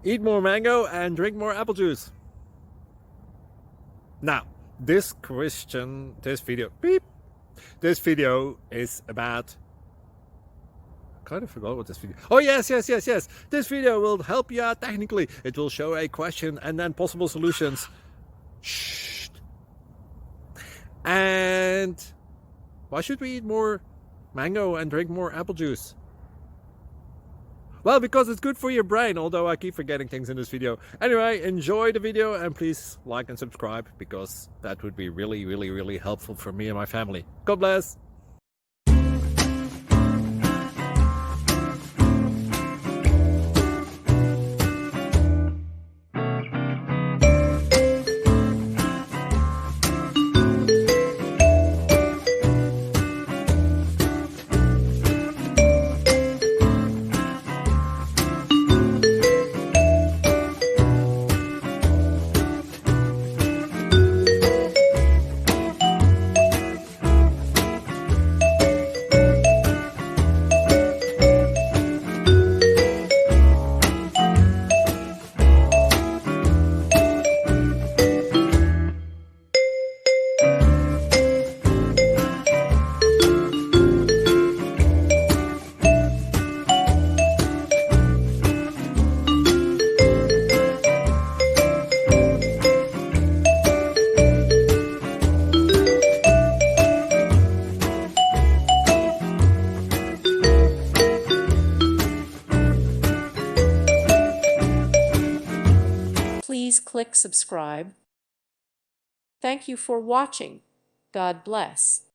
Eat more mango and drink more apple juice. Now, this video is about, I kind of forgot what this video. Oh, yes. This video will help you out technically. It will show a question and then possible solutions. Shh. And why should we eat more mango and drink more apple juice? Well, because it's good for your brain, although I keep forgetting things in this video. Anyway, enjoy the video and please like and subscribe, because that would be really helpful for me and my family. God bless! Please click subscribe. Thank you for watching. God bless.